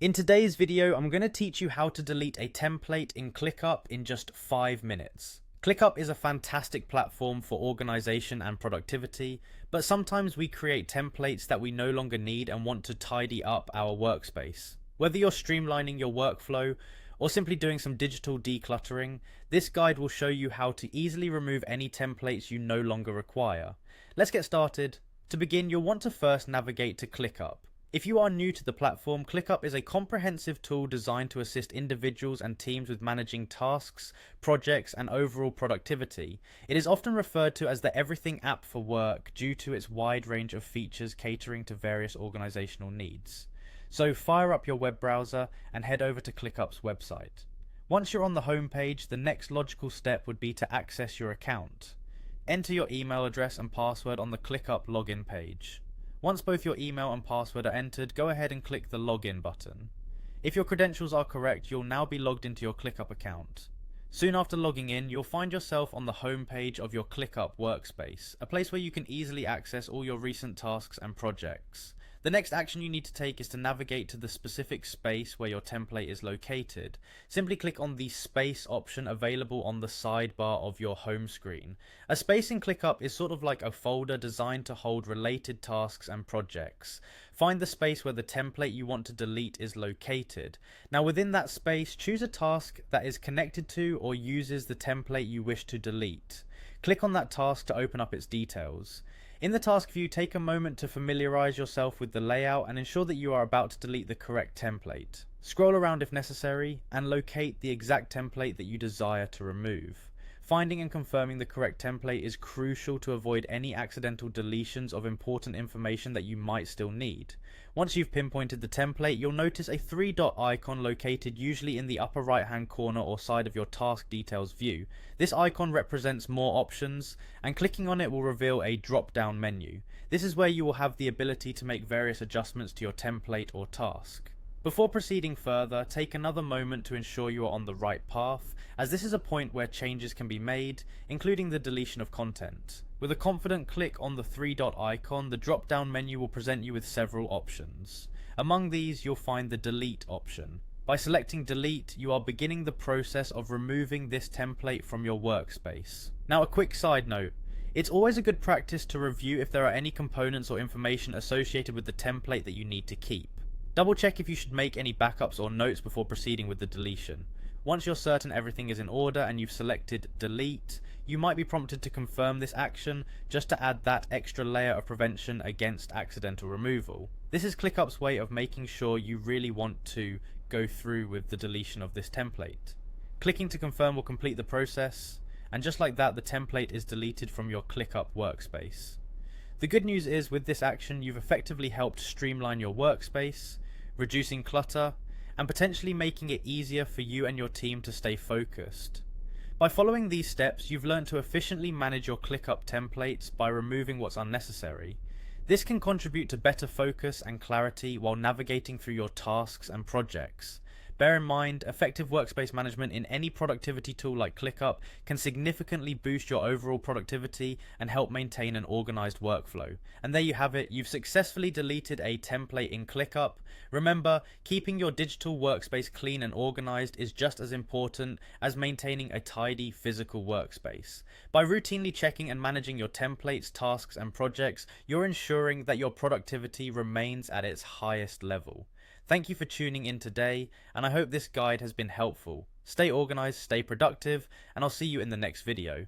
In today's video, I'm going to teach you how to delete a template in Clickup in just 5 minutes. Clickup is a fantastic platform for organization and productivity, but sometimes we create templates that we no longer need and want to tidy up our workspace. Whether you're streamlining your workflow or simply doing some digital decluttering, this guide will show you how to easily remove any templates you no longer require. Let's get started. To begin, you'll want to first navigate to Clickup. If you are new to the platform, Clickup is a comprehensive tool designed to assist individuals and teams with managing tasks, projects, and overall productivity. It is often referred to as the everything app for work due to its wide range of features catering to various organizational needs. So fire up your web browser and head over to Clickup's website. Once you're on the home page, the next logical step would be to access your account. Enter your email address and password on the Clickup login page. Once both your email and password are entered, go ahead and click the login button. If your credentials are correct, you'll now be logged into your Clickup account. Soon after logging in, you'll find yourself on the home page of your Clickup workspace, a place where you can easily access all your recent tasks and projects. The next action you need to take is to navigate to the specific space where your template is located. Simply click on the space option available on the sidebar of your home screen. A space in Clickup is sort of like a folder designed to hold related tasks and projects. Find the space where the template you want to delete is located. Now within that space, choose a task that is connected to or uses the template you wish to delete. Click on that task to open up its details. In the task view, take a moment to familiarize yourself with the layout and ensure that you are about to delete the correct template. Scroll around if necessary and locate the exact template that you desire to remove. Finding and confirming the correct template is crucial to avoid any accidental deletions of important information that you might still need. Once you've pinpointed the template, you'll notice a 3-dot icon located usually in the upper right hand corner or side of your task details view. This icon represents more options, and clicking on it will reveal a drop down menu. This is where you will have the ability to make various adjustments to your template or task. Before proceeding further, take another moment to ensure you are on the right path, as this is a point where changes can be made, including the deletion of content. With a confident click on the 3-dot icon, the drop-down menu will present you with several options. Among these, you'll find the delete option. By selecting delete, you are beginning the process of removing this template from your workspace. Now a quick side note. It's always a good practice to review if there are any components or information associated with the template that you need to keep. Double check if you should make any backups or notes before proceeding with the deletion. Once you're certain everything is in order and you've selected delete, you might be prompted to confirm this action just to add that extra layer of prevention against accidental removal. This is Clickup's way of making sure you really want to go through with the deletion of this template. Clicking to confirm will complete the process, and just like that, the template is deleted from your Clickup workspace. The good news is, with this action, you've effectively helped streamline your workspace, reducing clutter, and potentially making it easier for you and your team to stay focused. By following these steps, you've learned to efficiently manage your Clickup templates by removing what's unnecessary. This can contribute to better focus and clarity while navigating through your tasks and projects. Bear in mind, effective workspace management in any productivity tool like Clickup can significantly boost your overall productivity and help maintain an organized workflow. And there you have it, you've successfully deleted a template in Clickup. Remember, keeping your digital workspace clean and organized is just as important as maintaining a tidy physical workspace. By routinely checking and managing your templates, tasks, and projects, you're ensuring that your productivity remains at its highest level. Thank you for tuning in today, and I hope this guide has been helpful. Stay organized, stay productive, and I'll see you in the next video.